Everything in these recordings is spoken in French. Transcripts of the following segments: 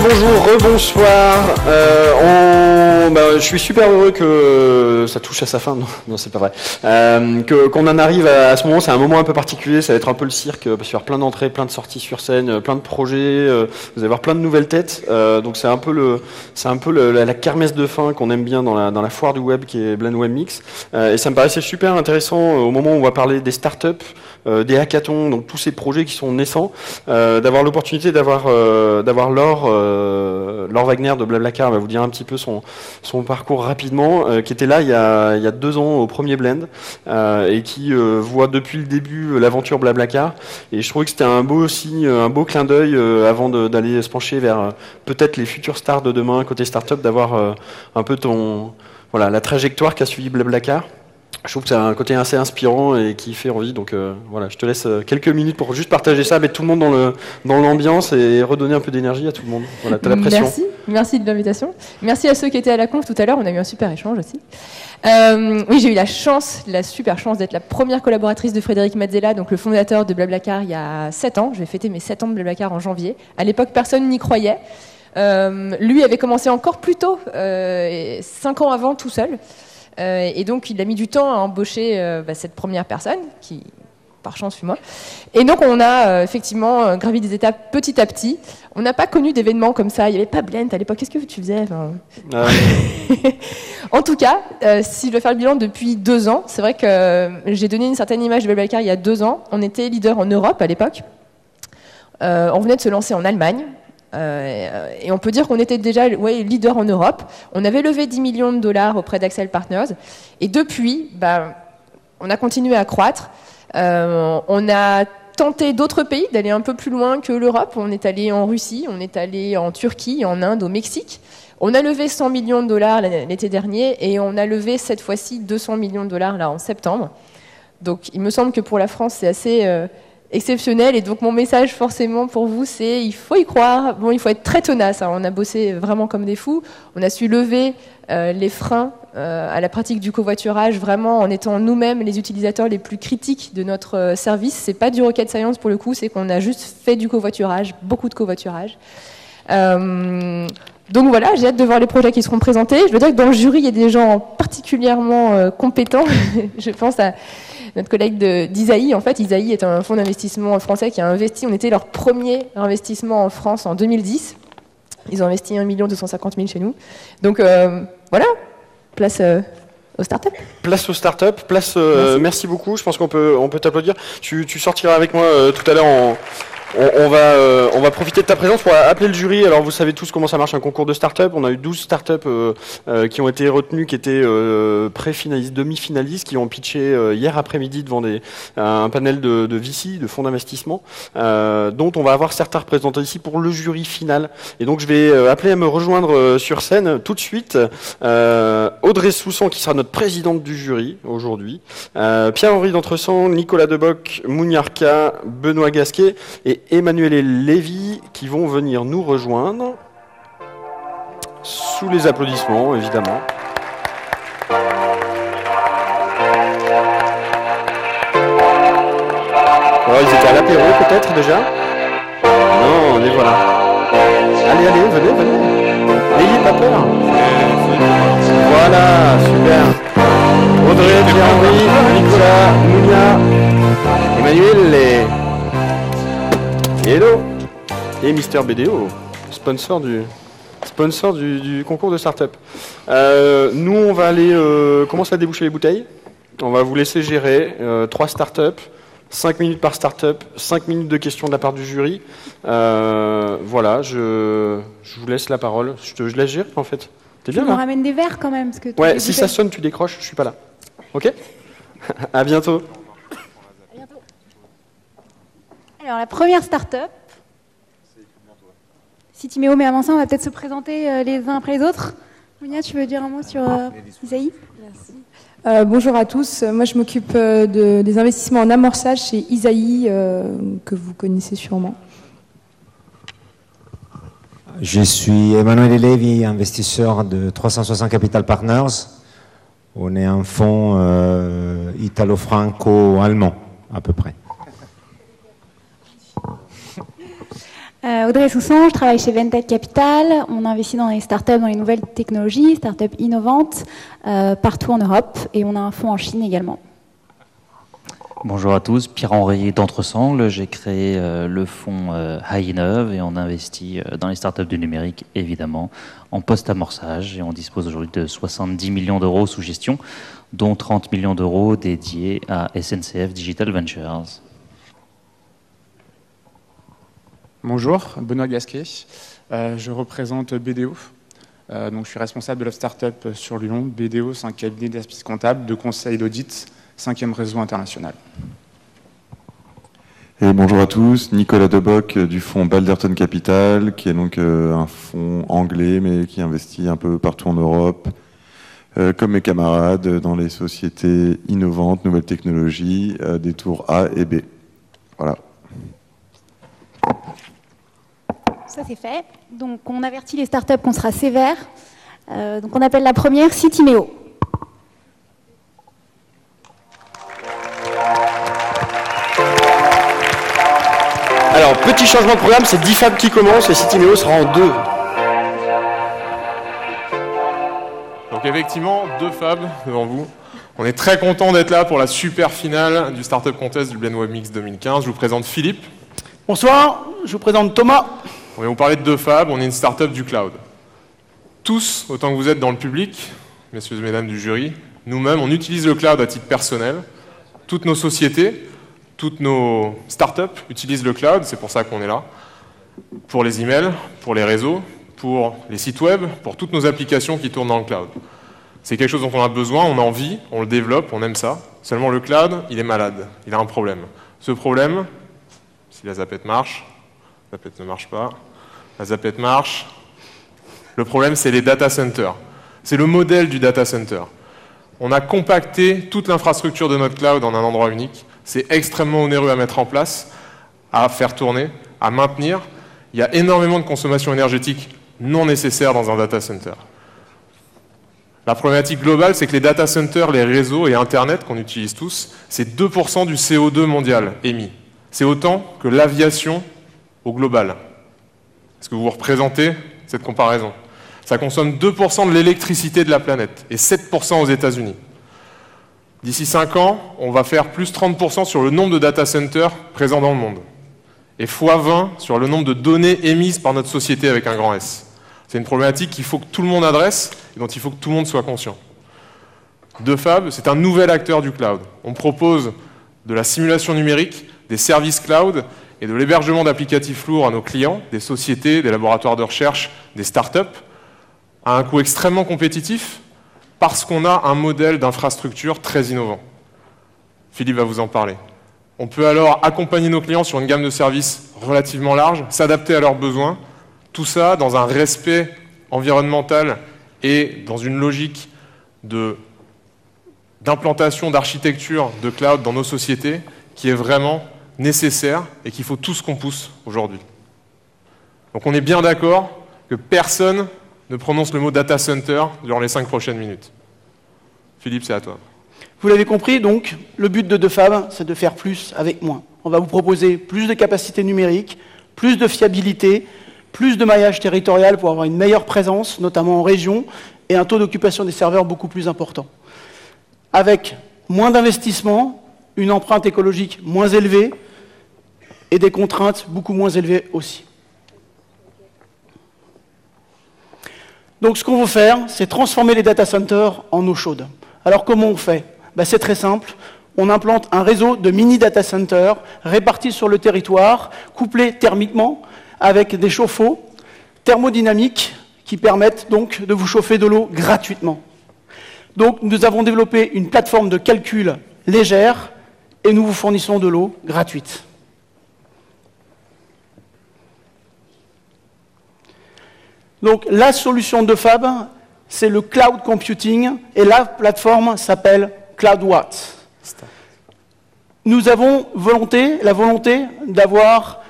Rebonjour, rebonsoir. Je suis super heureux que ça touche à sa fin. Non, c'est pas vrai. Qu'on en arrive à ce moment. C'est un moment un peu particulier. Ça va être un peu le cirque parce qu'il y aura plein d'entrées, plein de sorties sur scène, plein de projets. Vous allez voir plein de nouvelles têtes. Donc c'est un peu la kermesse de fin qu'on aime bien dans la foire du web qui est Blend Web Mix. Et ça me paraissait super intéressant au moment où on va parler des startups, des hackathons, donc tous ces projets qui sont naissants, d'avoir l'opportunité d'avoir Laure Wagner de Blablacar va vous dire un petit peu son parcours rapidement, qui était là il y a 2 ans au premier Blend et qui voit depuis le début l'aventure Blablacar. Et je trouvais que c'était un beau signe, un beau clin d'œil avant d'aller se pencher vers peut-être les futures stars de demain côté startup, d'avoir un peu la trajectoire qu'a suivi Blablacar. Je trouve que c'est un côté assez inspirant et qui fait envie, donc voilà, je te laisse quelques minutes pour juste partager ça, mettre tout le monde dans l'ambiance et redonner un peu d'énergie à tout le monde. Voilà, t'as la pression. Merci de l'invitation. Merci à ceux qui étaient à la conf tout à l'heure, on a eu un super échange aussi. Oui, j'ai eu la super chance d'être la première collaboratrice de Frédéric Mazzella, donc le fondateur de Blablacar il y a 7 ans. Je vais fêter mes 7 ans de Blablacar en janvier. À l'époque, personne n'y croyait. Lui avait commencé encore plus tôt, 5 ans avant, tout seul. Et donc, il a mis du temps à embaucher cette première personne, qui, par chance, fut moi. Et donc, on a effectivement gravi des étapes petit à petit. On n'a pas connu d'événements comme ça. Il n'y avait pas Blend à l'époque. Qu'est-ce que tu faisais En tout cas, si je dois faire le bilan depuis 2 ans, c'est vrai que j'ai donné une certaine image de Blablacar il y a 2 ans. On était leader en Europe à l'époque. On venait de se lancer en Allemagne. Et on peut dire qu'on était déjà leader en Europe. On avait levé 10 millions de dollars auprès d'Accel Partners. Et depuis, on a continué à croître. On a tenté d'autres pays d'aller un peu plus loin que l'Europe. On est allé en Russie, on est allé en Turquie, en Inde, au Mexique. On a levé 100 millions de dollars l'été dernier et on a levé cette fois-ci 200 millions de dollars là en septembre. Donc il me semble que pour la France, c'est assez exceptionnel. Et donc mon message forcément pour vous, c'est il faut y croire. Bon, il faut être très tenace. On a bossé vraiment comme des fous. On a su lever les freins à la pratique du covoiturage, vraiment en étant nous-mêmes les utilisateurs les plus critiques de notre service. C'est pas du rocket science pour le coup, c'est qu'on a juste fait du covoiturage, beaucoup de covoiturage. Donc voilà, j'ai hâte de voir les projets qui seront présentés. Je veux dire que dans le jury, il y a des gens particulièrement compétents. Je pense à notre collègue d'Isaïe. En fait, Isaïe est un fonds d'investissement français qui a investi. On était leur premier investissement en France en 2010. Ils ont investi 1 250 000 chez nous. Donc voilà, place aux startups. Place aux startups, merci beaucoup. Je pense qu'on peut t'applaudir. Tu sortiras avec moi tout à l'heure On va profiter de ta présence pour appeler le jury. Alors vous savez tous comment ça marche un concours de start-up. On a eu 12 start-up qui ont été retenues, qui étaient pré-finalistes, demi-finalistes, qui ont pitché hier après-midi devant un panel de VC, de fonds d'investissement, dont on va avoir certains représentés ici pour le jury final. Et donc je vais appeler à me rejoindre sur scène tout de suite Audrey Soussan, qui sera notre présidente du jury aujourd'hui, Pierre-Henri d'Entresang, Nicolas Deboc, Mouniarka, Benoît Gasquet et Emmanuel et Lévy qui vont venir nous rejoindre sous les applaudissements, évidemment. Ils étaient à l'apéro peut-être déjà? Non, les voilà. Allez, venez. N'ayez pas peur. Voilà, super. Audrey, Pierre-Henri, Nicolas, Mounia, Emmanuel et hello. Et Mister BDO, sponsor du concours de start-up. Nous, on va aller commencer à déboucher les bouteilles. On va vous laisser gérer 3 start-up, 5 minutes par start-up, 5 minutes de questions de la part du jury. Voilà, je vous laisse la parole. Je laisse gérer, en fait. T'es bien, là ? On ramène des verres, quand même. Parce que ouais, si ça sonne, tu décroches, je suis pas là. Ok ? À bientôt. Alors, la première start-up. Si Timéo, mais avant ça, on va peut-être se présenter les uns après les autres. Mounia, tu veux dire un mot sur Isaïe ? Merci. Bonjour à tous. Moi, je m'occupe des investissements en amorçage chez Isaïe, que vous connaissez sûrement. Je suis Emmanuel Lévy, investisseur de 360 Capital Partners. On est un fonds italo-franco-allemand, à peu près. Audrey Soussan, je travaille chez Ventec Capital. On investit dans les startups, dans les nouvelles technologies, startups innovantes, partout en Europe. Et on a un fonds en Chine également. Bonjour à tous, Pierre-Henri d'Entresangle. J'ai créé le fonds High-Innov et on investit dans les startups du numérique, évidemment, en post-amorçage. Et on dispose aujourd'hui de 70 millions d'euros sous gestion, dont 30 millions d'euros dédiés à SNCF Digital Ventures. Bonjour, Benoît Gasquet. Je représente BDO. Donc, je suis responsable de la start-up sur Lyon. BDO, c'est un cabinet d'expertise comptable, de conseil d'audit, 5e réseau international. Et bonjour à tous, Nicolas Deboc du fonds Balderton Capital, qui est donc un fonds anglais, mais qui investit un peu partout en Europe, comme mes camarades, dans les sociétés innovantes, nouvelles technologies, des tours A et B. Voilà. Ça, c'est fait. Donc, on avertit les startups qu'on sera sévère. Donc, on appelle la première Citimeo. Alors, petit changement de programme, c'est 10 fab qui commencent et Citimeo sera en 2. Donc effectivement, 2 fab devant vous. On est très content d'être là pour la super finale du Startup Contest du Blend Web Mix 2015. Je vous présente Philippe. Bonsoir, je vous présente Thomas. On va vous parler de 2 fab, on est une startup du cloud. Tous, autant que vous êtes dans le public, messieurs et mesdames du jury, nous-mêmes, on utilise le cloud à titre personnel. Toutes nos sociétés, toutes nos startups utilisent le cloud, c'est pour ça qu'on est là. Pour les emails, pour les réseaux, pour les sites web, pour toutes nos applications qui tournent dans le cloud. C'est quelque chose dont on a besoin, on a envie, on le développe, on aime ça. Seulement le cloud, il est malade, il a un problème. Ce problème, si la zapette marche, la zapette ne marche pas, la zapette marche, le problème c'est les data centers. C'est le modèle du data center. On a compacté toute l'infrastructure de notre cloud en un endroit unique. C'est extrêmement onéreux à mettre en place, à faire tourner, à maintenir. Il y a énormément de consommation énergétique non nécessaire dans un data center. La problématique globale, c'est que les data centers, les réseaux et Internet qu'on utilise tous, c'est 2% du CO2 mondial émis. C'est autant que l'aviation au global. Est-ce que vous représentez cette comparaison? Ça consomme 2% de l'électricité de la planète et 7% aux États-Unis. D'ici 5 ans, on va faire plus 30% sur le nombre de data centers présents dans le monde. Et x20 sur le nombre de données émises par notre société avec un grand S. C'est une problématique qu'il faut que tout le monde adresse et dont il faut que tout le monde soit conscient. 2Fab, c'est un nouvel acteur du cloud. On propose de la simulation numérique, des services cloud et de l'hébergement d'applicatifs lourds à nos clients, des sociétés, des laboratoires de recherche, des startups, à un coût extrêmement compétitif, parce qu'on a un modèle d'infrastructure très innovant. Philippe va vous en parler. On peut alors accompagner nos clients sur une gamme de services relativement large, s'adapter à leurs besoins, tout ça dans un respect environnemental et dans une logique d'implantation, d'architecture de cloud dans nos sociétés qui est vraiment nécessaire et qu'il faut tous qu'on pousse aujourd'hui. Donc on est bien d'accord que personne ne prononce le mot data center durant les 5 prochaines minutes. Philippe, c'est à toi. Vous l'avez compris, donc, le but de 2Fab, c'est de faire plus avec moins. On va vous proposer plus de capacités numériques, plus de fiabilité, plus de maillage territorial pour avoir une meilleure présence, notamment en région, et un taux d'occupation des serveurs beaucoup plus important. Avec moins d'investissement, une empreinte écologique moins élevée, et des contraintes beaucoup moins élevées aussi. Donc ce qu'on veut faire, c'est transformer les data centers en eau chaude. Alors comment on fait? C'est très simple. On implante un réseau de mini data centers répartis sur le territoire, couplés thermiquement avec des chauffe-eau thermodynamiques qui permettent donc de vous chauffer de l'eau gratuitement. Donc nous avons développé une plateforme de calcul légère et nous vous fournissons de l'eau gratuite. Donc la solution de Fab, c'est le cloud computing et la plateforme s'appelle CloudWatt. Nous avons la volonté d'avoir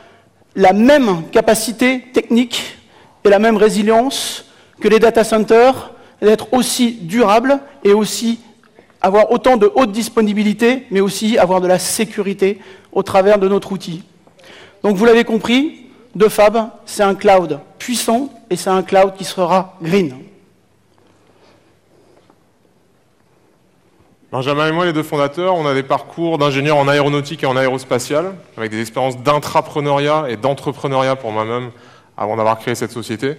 la même capacité technique et la même résilience que les data centers, d'être aussi durable et aussi avoir autant de haute disponibilité, mais aussi avoir de la sécurité au travers de notre outil. Donc vous l'avez compris, de Fab, c'est un cloud puissant et c'est un cloud qui sera green. Benjamin et moi, les deux fondateurs, on a des parcours d'ingénieurs en aéronautique et en aérospatiale, avec des expériences d'intrapreneuriat et d'entrepreneuriat pour moi-même, avant d'avoir créé cette société.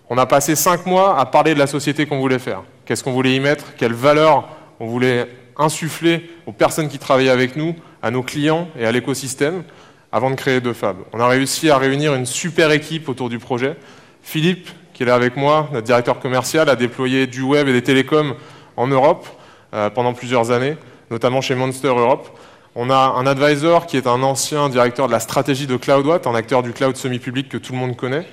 On a passé 5 mois à parler de la société qu'on voulait faire. Qu'est-ce qu'on voulait y mettre, quelles valeurs on voulait insuffler aux personnes qui travaillaient avec nous, à nos clients et à l'écosystème, avant de créer De Fab. On a réussi à réunir une super équipe autour du projet. Philippe, qui est là avec moi, notre directeur commercial, a déployé du web et des télécoms en Europe, pendant plusieurs années, notamment chez Monster Europe. On a un advisor qui est un ancien directeur de la stratégie de CloudWatt, un acteur du cloud semi-public que tout le monde connaît.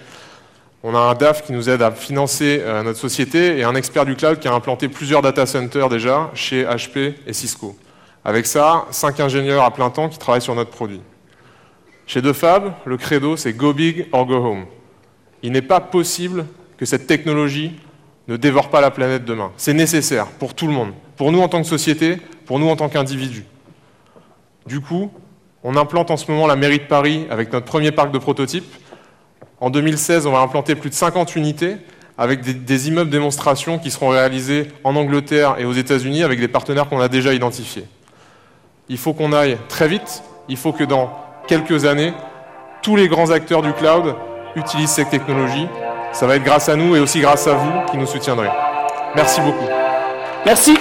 On a un DAF qui nous aide à financer notre société et un expert du cloud qui a implanté plusieurs data centers déjà chez HP et Cisco. Avec ça, 5 ingénieurs à plein temps qui travaillent sur notre produit. Chez De Fab, le credo c'est Go Big or Go Home. Il n'est pas possible que cette technologie ne dévore pas la planète demain. C'est nécessaire pour tout le monde. Pour nous en tant que société, pour nous en tant qu'individus. Du coup, on implante en ce moment la mairie de Paris avec notre premier parc de prototypes. En 2016, on va implanter plus de 50 unités avec des immeubles démonstration qui seront réalisés en Angleterre et aux États-Unis avec des partenaires qu'on a déjà identifiés. Il faut qu'on aille très vite. Il faut que dans quelques années, tous les grands acteurs du cloud utilisent cette technologie. Ça va être grâce à nous et aussi grâce à vous qui nous soutiendrez. Merci beaucoup. Merci.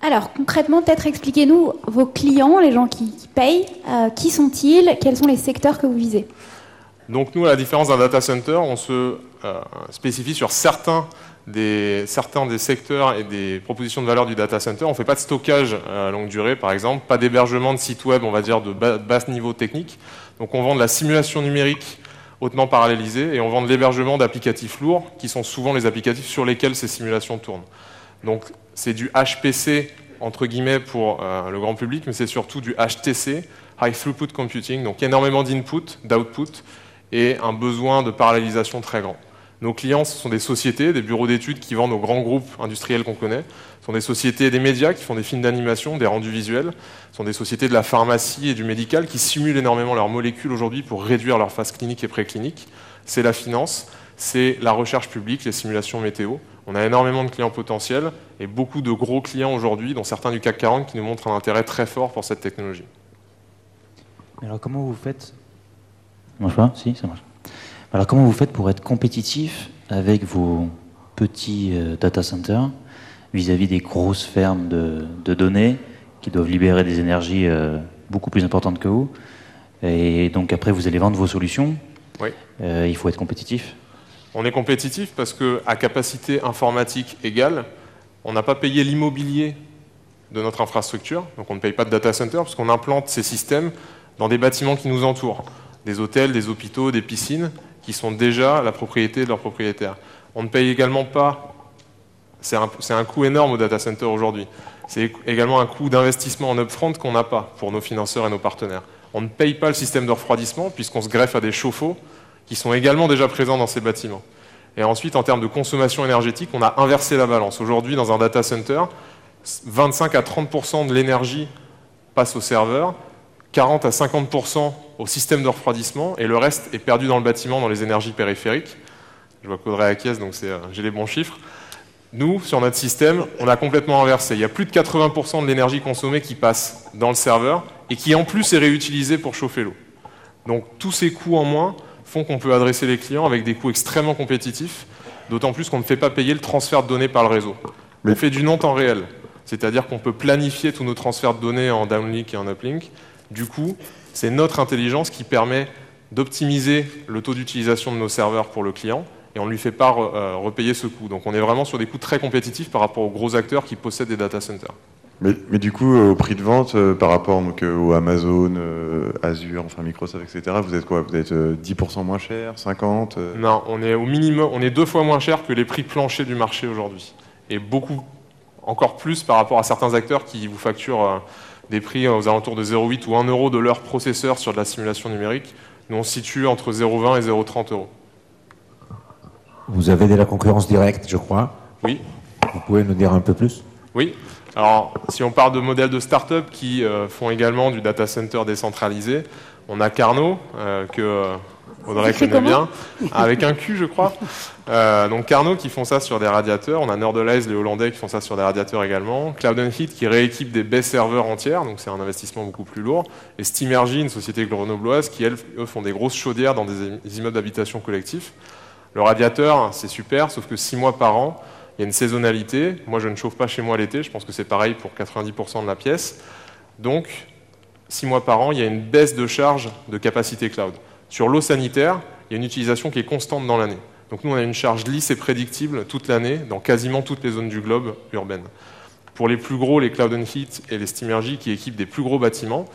Alors, concrètement, peut-être expliquez-nous vos clients, les gens qui payent, qui sont-ils, quels sont les secteurs que vous visez? Donc nous, à la différence d'un data center, on se spécifie sur certains des secteurs et des propositions de valeur du data center. On ne fait pas de stockage à longue durée, par exemple, pas d'hébergement de sites web, on va dire, de bas niveau technique. Donc on vend de la simulation numérique hautement parallélisée et on vend de l'hébergement d'applicatifs lourds, qui sont souvent les applicatifs sur lesquels ces simulations tournent. Donc c'est du HPC, entre guillemets, pour le grand public, mais c'est surtout du HTC, High Throughput Computing, donc énormément d'input, d'output, et un besoin de parallélisation très grand. Nos clients, ce sont des sociétés, des bureaux d'études qui vendent aux grands groupes industriels qu'on connaît. Ce sont des sociétés, des médias qui font des films d'animation, des rendus visuels. Ce sont des sociétés de la pharmacie et du médical qui simulent énormément leurs molécules aujourd'hui pour réduire leur phase clinique et préclinique. C'est la finance, c'est la recherche publique, les simulations météo. On a énormément de clients potentiels et beaucoup de gros clients aujourd'hui, dont certains du CAC 40, qui nous montrent un intérêt très fort pour cette technologie. Alors comment vous faites? Ça marche pas? Si, ça marche. Alors comment vous faites pour être compétitif avec vos petits data centers vis-à-vis des grosses fermes de données qui doivent libérer des énergies beaucoup plus importantes que vous? Et donc après vous allez vendre vos solutions. Oui. Il faut être compétitif. On est compétitif parce qu'à capacité informatique égale, on n'a pas payé l'immobilier de notre infrastructure, donc on ne paye pas de data center parce qu'on implante ces systèmes dans des bâtiments qui nous entourent, des hôtels, des hôpitaux, des piscines, qui sont déjà la propriété de leurs propriétaires. On ne paye également pas, c'est un coût énorme au data center aujourd'hui, c'est également un coût d'investissement en upfront qu'on n'a pas pour nos financeurs et nos partenaires. On ne paye pas le système de refroidissement puisqu'on se greffe à des chauffe-eau qui sont également déjà présents dans ces bâtiments. Et ensuite, en termes de consommation énergétique, on a inversé la balance. Aujourd'hui, dans un data center, 25 à 30% de l'énergie passe au serveur, 40 à 50% au système de refroidissement, et le reste est perdu dans le bâtiment, dans les énergies périphériques. Je vois qu'Audrey acquiesce, donc j'ai les bons chiffres. Nous, sur notre système, on a complètement inversé. Il y a plus de 80% de l'énergie consommée qui passe dans le serveur, et qui en plus est réutilisée pour chauffer l'eau. Donc tous ces coûts en moins font qu'on peut adresser les clients avec des coûts extrêmement compétitifs, d'autant plus qu'on ne fait pas payer le transfert de données par le réseau. On fait du non-temps réel, c'est-à-dire qu'on peut planifier tous nos transferts de données en downlink et en uplink. Du coup, c'est notre intelligence qui permet d'optimiser le taux d'utilisation de nos serveurs pour le client, et on ne lui fait pas repayer ce coût. Donc on est vraiment sur des coûts très compétitifs par rapport aux gros acteurs qui possèdent des data centers. Mais du coup, au prix de vente, par rapport donc, au Amazon, Azure, enfin Microsoft, etc., vous êtes quoi? Vous êtes 10% moins cher, 50 Non, on est au minimum, on est 2 fois moins cher que les prix planchers du marché aujourd'hui. Et beaucoup, encore plus par rapport à certains acteurs qui vous facturent des prix aux alentours de 0,8 ou 1 euro de leur processeur sur de la simulation numérique. Nous, on se situe entre 0,20 et 0,30 euros. Vous avez de la concurrence directe, je crois. Oui. Vous pouvez nous dire un peu plus? Oui. Alors, si on parle de modèles de start-up qui font également du data center décentralisé, on a Carnot, que Audrey connaît bien, avec un Q, je crois. Donc Carnot qui font ça sur des radiateurs. On a Nordelize, les Hollandais, qui font ça sur des radiateurs également. Cloud & Heat qui rééquipe des baies serveurs entières, donc c'est un investissement beaucoup plus lourd. Et Steamergy, une société grenobloise, qui eux font des grosses chaudières dans des immeubles d'habitation collectifs. Le radiateur, c'est super, sauf que 6 mois par an, il y a une saisonnalité. Moi, je ne chauffe pas chez moi l'été, je pense que c'est pareil pour 90% de la pièce. Donc, 6 mois par an, il y a une baisse de charge de capacité cloud. Sur l'eau sanitaire, il y a une utilisation qui est constante dans l'année. Donc nous, on a une charge lisse et prédictible toute l'année dans quasiment toutes les zones du globe urbaines. Pour les plus gros, les Cloud & Heat et les Steamergy qui équipent des plus gros bâtiments,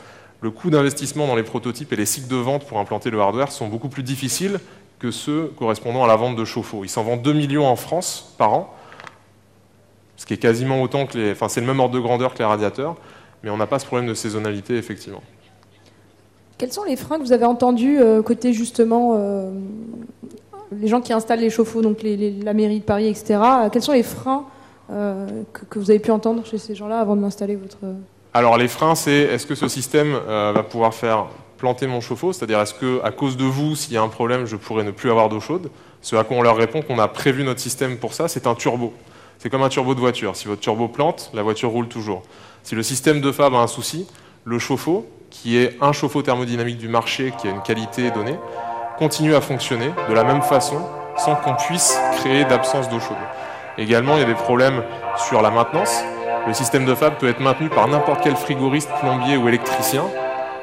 le coût d'investissement dans les prototypes et les cycles de vente pour implanter le hardware sont beaucoup plus difficiles que ceux correspondant à la vente de chauffe-eau. Ils s'en vendent 2 millions en France par an, ce qui est quasiment autant que enfin, c'est le même ordre de grandeur que les radiateurs, mais on n'a pas ce problème de saisonnalité, effectivement. Quels sont les freins que vous avez entendus côté justement les gens qui installent les chauffe-eau, donc la mairie de Paris, etc. Quels sont les freins que vous avez pu entendre chez ces gens-là avant de l'installer votre... Alors les freins, c'est est-ce que ce système va pouvoir faire planter mon chauffe-eau, c'est-à-dire est-ce qu'à cause de vous, s'il y a un problème, je pourrais ne plus avoir d'eau chaude? Ce à quoi on leur répond qu'on a prévu notre système pour ça, c'est un turbo. C'est comme un turbo de voiture. Si votre turbo plante, la voiture roule toujours. Si le système de fab a un souci, le chauffe-eau, qui est un chauffe-eau thermodynamique du marché, qui a une qualité donnée, continue à fonctionner de la même façon, sans qu'on puisse créer d'absence d'eau chaude. Également, il y a des problèmes sur la maintenance. Le système de fab peut être maintenu par n'importe quel frigoriste, plombier ou électricien,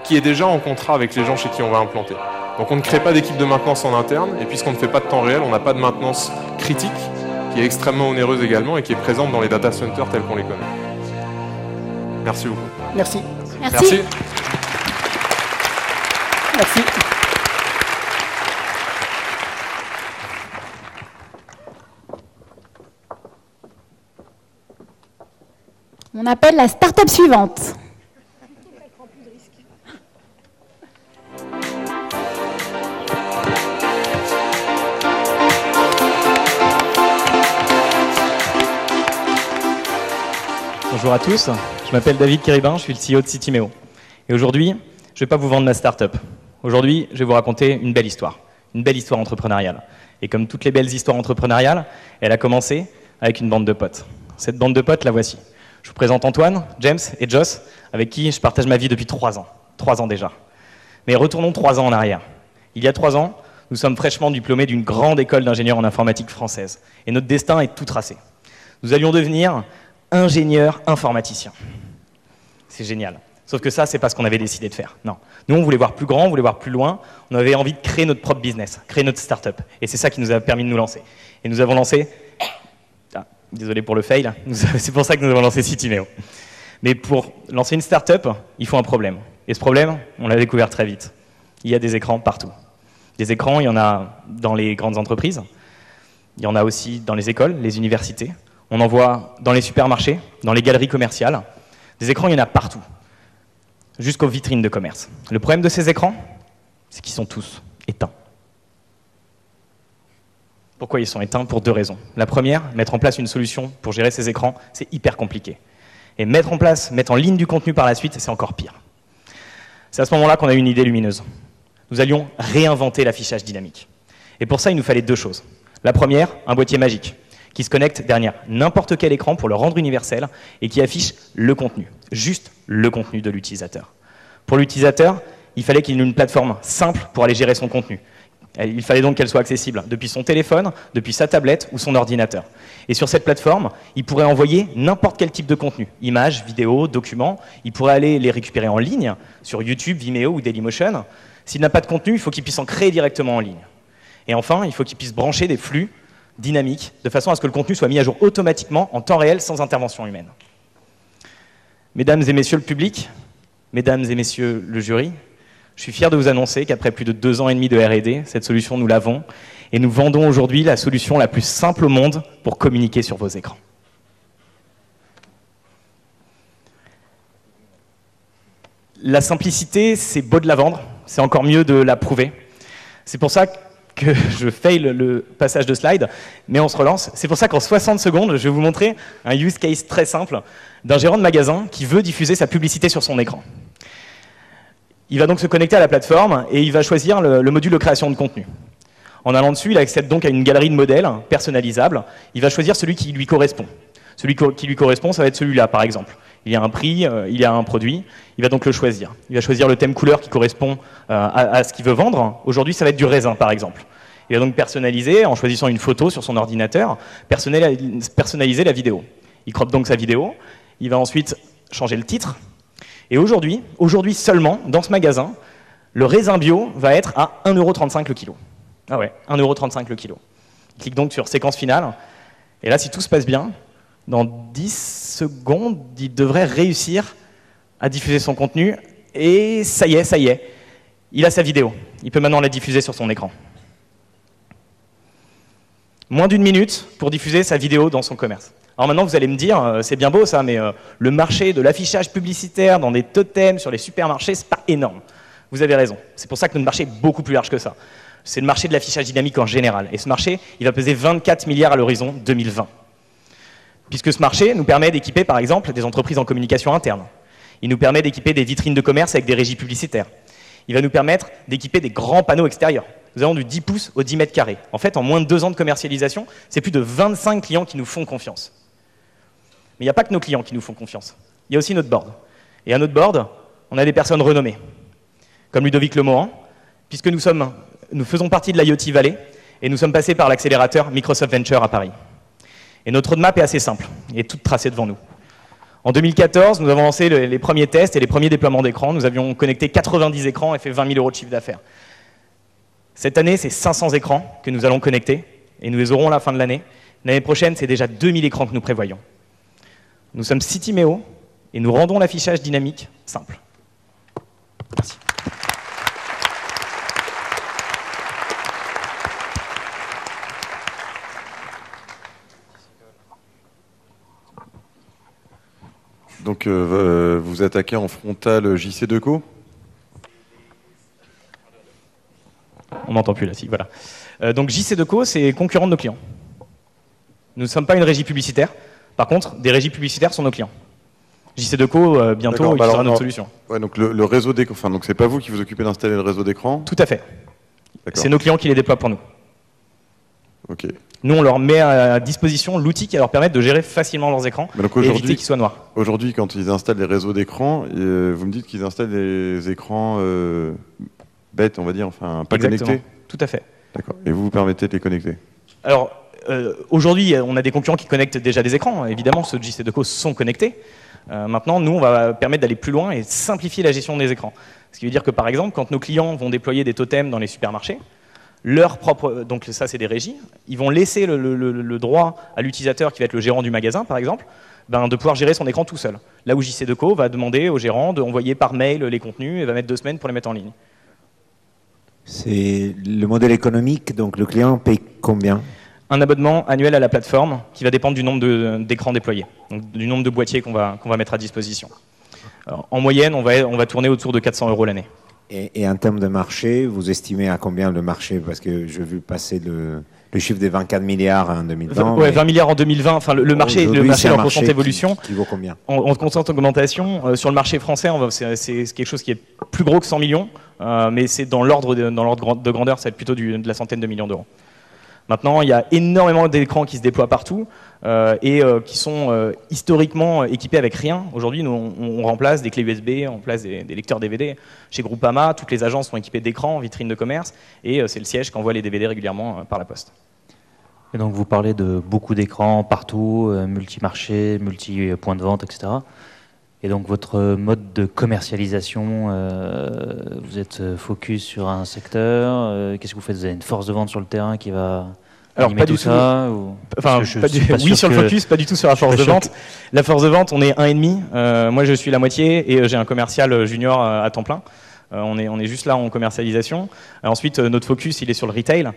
qui est déjà en contrat avec les gens chez qui on va implanter. Donc on ne crée pas d'équipe de maintenance en interne, et puisqu'on ne fait pas de temps réel, on n'a pas de maintenance critique, qui est extrêmement onéreuse également, et qui est présente dans les data centers tels qu'on les connaît. Merci beaucoup. Merci. Merci. Merci. On appelle la start-up suivante. Bonjour à tous, je m'appelle David Kéribin, je suis le CEO de Citymeo. Et aujourd'hui, je ne vais pas vous vendre ma start-up. Aujourd'hui, je vais vous raconter une belle histoire entrepreneuriale. Et comme toutes les belles histoires entrepreneuriales, elle a commencé avec une bande de potes. Cette bande de potes, la voici. Je vous présente Antoine, James et Joss, avec qui je partage ma vie depuis 3 ans. 3 ans déjà. Mais retournons 3 ans en arrière. Il y a 3 ans, nous sommes fraîchement diplômés d'une grande école d'ingénieurs en informatique française. Et notre destin est tout tracé. Nous allions devenir ingénieurs informaticiens. C'est génial. Sauf que ça, c'est pas ce qu'on avait décidé de faire. Non. Nous, on voulait voir plus grand, on voulait voir plus loin. On avait envie de créer notre propre business, créer notre start-up. Et c'est ça qui nous a permis de nous lancer. Et nous avons lancé... désolé pour le fail, c'est pour ça que nous avons lancé Citymeo. Mais pour lancer une start-up, il faut un problème. Et ce problème, on l'a découvert très vite. Il y a des écrans partout. Des écrans, il y en a dans les grandes entreprises. Il y en a aussi dans les écoles, les universités. On en voit dans les supermarchés, dans les galeries commerciales. Des écrans, il y en a partout. Jusqu'aux vitrines de commerce. Le problème de ces écrans, c'est qu'ils sont tous éteints. Pourquoi ils sont éteints? Pour 2 raisons. La première, mettre en place une solution pour gérer ces écrans, c'est hyper compliqué. Et mettre en ligne du contenu par la suite, c'est encore pire. C'est à ce moment-là qu'on a eu une idée lumineuse. Nous allions réinventer l'affichage dynamique. Et pour ça, il nous fallait 2 choses. La première, un boîtier magique, qui se connecte derrière n'importe quel écran pour le rendre universel et qui affiche le contenu, juste le contenu de l'utilisateur. Pour l'utilisateur, il fallait qu'il ait une plateforme simple pour aller gérer son contenu. Il fallait donc qu'elle soit accessible depuis son téléphone, depuis sa tablette ou son ordinateur. Et sur cette plateforme, il pourrait envoyer n'importe quel type de contenu, images, vidéos, documents. Il pourrait aller les récupérer en ligne, sur YouTube, Vimeo ou Dailymotion. S'il n'a pas de contenu, il faut qu'il puisse en créer directement en ligne. Et enfin, il faut qu'il puisse brancher des flux dynamiques, de façon à ce que le contenu soit mis à jour automatiquement, en temps réel, sans intervention humaine. Mesdames et messieurs le public, mesdames et messieurs le jury, je suis fier de vous annoncer qu'après plus de 2 ans et demi de R&D, cette solution, nous l'avons, et nous vendons aujourd'hui la solution la plus simple au monde pour communiquer sur vos écrans. La simplicité, c'est beau de la vendre, c'est encore mieux de la prouver. C'est pour ça que je fail le passage de slide, mais on se relance. C'est pour ça qu'en 60 secondes, je vais vous montrer un use case très simple d'un gérant de magasin qui veut diffuser sa publicité sur son écran. Il va donc se connecter à la plateforme et il va choisir le module de création de contenu. En allant dessus, il accède donc à une galerie de modèles personnalisables. Il va choisir celui qui lui correspond. Celui qui lui correspond, ça va être celui-là, par exemple. Il y a un prix, il y a un produit, il va donc le choisir. Il va choisir le thème couleur qui correspond à ce qu'il veut vendre. Aujourd'hui, ça va être du raisin, par exemple. Il va donc personnaliser, en choisissant une photo sur son ordinateur, personnaliser la vidéo. Il croppe donc sa vidéo, il va ensuite changer le titre. Et aujourd'hui seulement, dans ce magasin, le raisin bio va être à 1,35 € le kilo. Ah ouais, 1,35 € le kilo. Il clique donc sur séquence finale. Et là, si tout se passe bien, dans 10 secondes, il devrait réussir à diffuser son contenu. Et ça y est, il a sa vidéo. Il peut maintenant la diffuser sur son écran. Moins d'1 minute pour diffuser sa vidéo dans son commerce. Alors maintenant, vous allez me dire, c'est bien beau ça, mais le marché de l'affichage publicitaire dans des totems sur les supermarchés, c'est pas énorme. Vous avez raison. C'est pour ça que notre marché est beaucoup plus large que ça. C'est le marché de l'affichage dynamique en général. Et ce marché, il va peser 24 milliards à l'horizon 2020. Puisque ce marché nous permet d'équiper, par exemple, des entreprises en communication interne. Il nous permet d'équiper des vitrines de commerce avec des régies publicitaires. Il va nous permettre d'équiper des grands panneaux extérieurs. Nous avons du 10 pouces au 10 mètres carrés. En fait, en moins de 2 ans de commercialisation, c'est plus de 25 clients qui nous font confiance. Mais il n'y a pas que nos clients qui nous font confiance. Il y a aussi notre board. Et à notre board, on a des personnes renommées, comme Ludovic Lemohan, puisque nous faisons partie de l'IoT Valley et nous sommes passés par l'accélérateur Microsoft Venture à Paris. Et notre roadmap est assez simple, il est toute tracée devant nous. En 2014, nous avons lancé les premiers tests et les premiers déploiements d'écrans. Nous avions connecté 90 écrans et fait 20 000 € de chiffre d'affaires. Cette année, c'est 500 écrans que nous allons connecter et nous les aurons à la fin de l'année. L'année prochaine, c'est déjà 2000 écrans que nous prévoyons. Nous sommes Cityméo et nous rendons l'affichage dynamique simple. Merci. Donc vous attaquez en frontal JC2Co ? On m'entend plus là, si, voilà. Donc JC2Co, c'est concurrent de nos clients. Nous ne sommes pas une régie publicitaire. Par contre, des régies publicitaires sont nos clients. JC2Co, bientôt, utilisera notre solution. Ouais, donc le réseau d'écran, enfin, donc c'est pas vous qui vous occupez d'installer le réseau d'écran ? Tout à fait. C'est nos clients qui les déploient pour nous. Ok. Nous, on leur met à disposition l'outil qui va leur permettre de gérer facilement leurs écrans et éviter qu'ils soient noirs. Aujourd'hui, quand ils installent les réseaux d'écran, vous me dites qu'ils installent les écrans bêtes, on va dire, enfin pas connectés ? Tout à fait. D'accord. Et vous permettez de les connecter ? Alors, aujourd'hui, on a des concurrents qui connectent déjà des écrans. Évidemment, ceux de JC2Co sont connectés. Maintenant, nous, on va permettre d'aller plus loin et simplifier la gestion des écrans. Ce qui veut dire que, par exemple, quand nos clients vont déployer des totems dans les supermarchés, leur propre, donc ça c'est des régies, ils vont laisser le droit à l'utilisateur qui va être le gérant du magasin par exemple, de pouvoir gérer son écran tout seul. Là où JC2Co va demander au gérant d'envoyer par mail les contenus et va mettre 2 semaines pour les mettre en ligne. C'est le modèle économique, donc le client paye combien ? Un abonnement annuel à la plateforme qui va dépendre du nombre d'écrans déployés, donc du nombre de boîtiers qu'on va mettre à disposition. Alors, en moyenne, on va tourner autour de 400 € l'année. Et en termes de marché, vous estimez à combien le marché ? Parce que j'ai vu passer le chiffre des 24 milliards en 2020. Ouais, 20 milliards en 2020. Enfin, le marché est en constante évolution. Qui vaut combien ? En constante augmentation. Sur le marché français, c'est quelque chose qui est plus gros que 100 millions, mais c'est dans l'ordre de grandeur, ça va être plutôt de la centaine de millions d'euros. Maintenant, il y a énormément d'écrans qui se déploient partout et qui sont historiquement équipés avec rien. Aujourd'hui, on remplace des clés USB, on remplace des lecteurs DVD. Chez Groupama, toutes les agences sont équipées d'écrans, vitrines de commerce, et c'est le siège qui envoie les DVD régulièrement par la poste. Et donc vous parlez de beaucoup d'écrans partout, multi-marché, multi-points de vente, etc. Et donc votre mode de commercialisation, vous êtes focus sur un secteur, qu'est-ce que vous faites ? Vous avez une force de vente sur le terrain qui va animer tout ça ou... Enfin, oui, sur le focus, pas du tout sur la force de vente. La force de vente, on est 1,5. Moi, je suis la moitié et j'ai un commercial junior à temps plein. On est juste là en commercialisation. Ensuite, notre focus, il est sur le retail.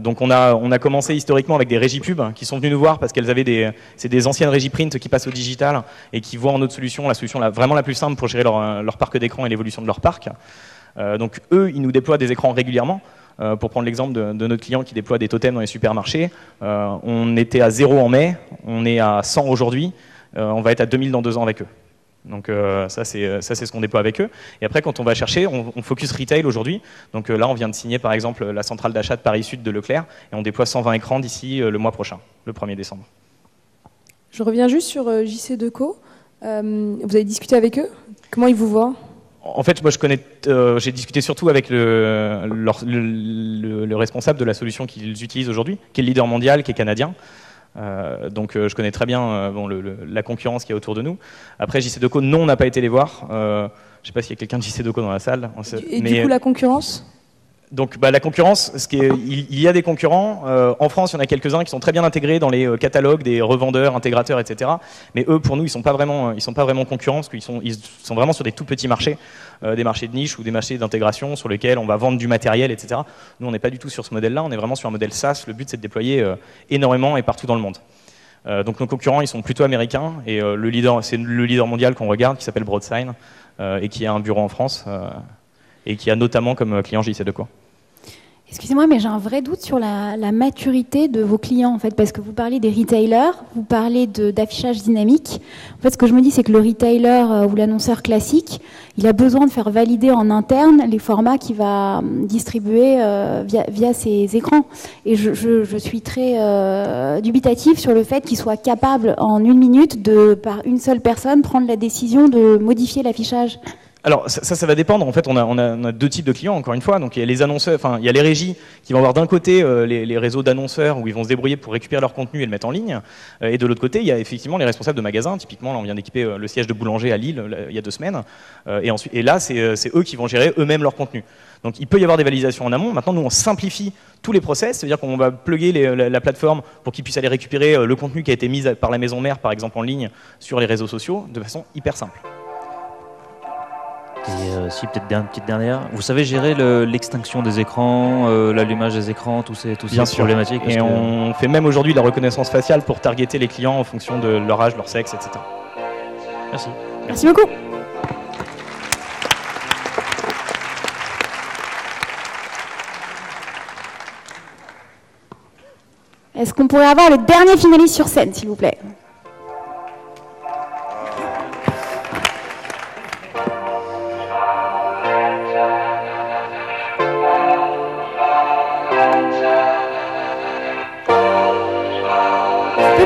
Donc on a commencé historiquement avec des régies pub qui sont venues nous voir parce qu'elles avaient c'est des anciennes régies print qui passent au digital et qui voient en notre solution la solution vraiment la plus simple pour gérer leur parc d'écran et l'évolution de leur parc. Donc eux, ils nous déploient des écrans régulièrement. Pour prendre l'exemple de notre client qui déploie des totems dans les supermarchés, on était à 0 en mai, on est à 100 aujourd'hui, on va être à 2000 dans 2 ans avec eux. Donc ça c'est ce qu'on déploie avec eux. Et après quand on va chercher, on focus retail aujourd'hui. Donc là on vient de signer par exemple la centrale d'achat de Paris Sud de Leclerc et on déploie 120 écrans d'ici le mois prochain, le 1er décembre. Je reviens juste sur JC2Co. Vous avez discuté avec eux? Comment ils vous voient? En fait, moi, j'ai discuté surtout avec le responsable de la solution qu'ils utilisent aujourd'hui, qui est le leader mondial, qui est canadien. Donc, je connais très bien la concurrence qu'il y a autour de nous. Après, JC2Co, non, on n'a pas été les voir. Je ne sais pas s'il y a quelqu'un de JC2Co dans la salle. Du coup, la concurrence? Donc la concurrence, il y a des concurrents. En France, il y en a quelques-uns qui sont très bien intégrés dans les catalogues des revendeurs, intégrateurs, etc. Mais eux, pour nous, ils sont pas vraiment concurrents parce qu'ils sont vraiment sur des tout petits marchés, des marchés de niche ou des marchés d'intégration sur lesquels on va vendre du matériel, etc. Nous, on n'est pas du tout sur ce modèle-là. On est vraiment sur un modèle SaaS. Le but, c'est de déployer énormément et partout dans le monde. Donc nos concurrents, ils sont plutôt américains et c'est le leader mondial qu'on regarde qui s'appelle Broadsign et qui a un bureau en France et qui a notamment comme client JC2Co. Excusez-moi, mais j'ai un vrai doute sur la maturité de vos clients, en fait, parce que vous parlez des retailers, vous parlez d'affichage dynamique. En fait, ce que je me dis, c'est que le retailer ou l'annonceur classique, il a besoin de faire valider en interne les formats qu'il va distribuer via ses écrans. Et je suis très dubitative sur le fait qu'il soit capable, en 1 minute, par une seule personne, prendre la décision de modifier l'affichage. Alors ça va dépendre. En fait, on a 2 types de clients encore une fois. Donc il y a les annonceurs, il y a les régies qui vont avoir d'un côté les réseaux d'annonceurs où ils vont se débrouiller pour récupérer leur contenu et le mettre en ligne. Et de l'autre côté, il y a effectivement les responsables de magasins. Typiquement, là, on vient d'équiper le siège de Boulanger à Lille il y a 2 semaines. Et là, c'est eux qui vont gérer eux-mêmes leur contenu. Donc il peut y avoir des validations en amont. Maintenant, nous, on simplifie tous les process. C'est-à-dire qu'on va plugger la plateforme pour qu'ils puissent aller récupérer le contenu qui a été mis par la maison mère, par exemple en ligne, sur les réseaux sociaux, de façon hyper simple. Et si peut-être une petite dernière, vous savez gérer l'extinction des écrans, l'allumage des écrans, tous ces problématiques. Et on fait même aujourd'hui de la reconnaissance faciale pour targeter les clients en fonction de leur âge, leur sexe, etc. Merci. Merci beaucoup. Est-ce qu'on pourrait avoir le dernier finaliste sur scène, s'il vous plaît ?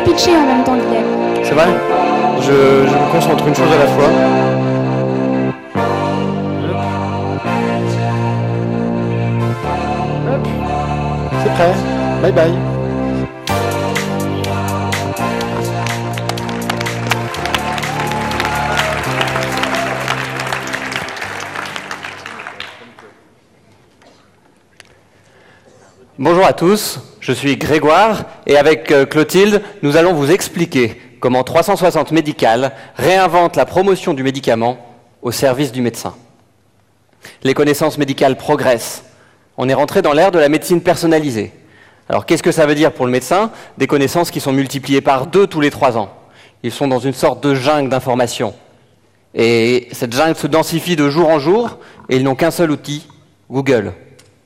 Pitcher en même temps, Guillaume. C'est vrai? Je me concentre une chose à la fois. Hop. C'est prêt. Bye bye. Bonjour à tous, je suis Grégoire et avec Clotilde, nous allons vous expliquer comment 360 Médical réinvente la promotion du médicament au service du médecin. Les connaissances médicales progressent. On est rentré dans l'ère de la médecine personnalisée. Alors qu'est-ce que ça veut dire pour le médecin? Des connaissances qui sont multipliées par 2 tous les 3 ans. Ils sont dans une sorte de jungle d'informations. Et cette jungle se densifie de jour en jour et ils n'ont qu'un seul outil, Google.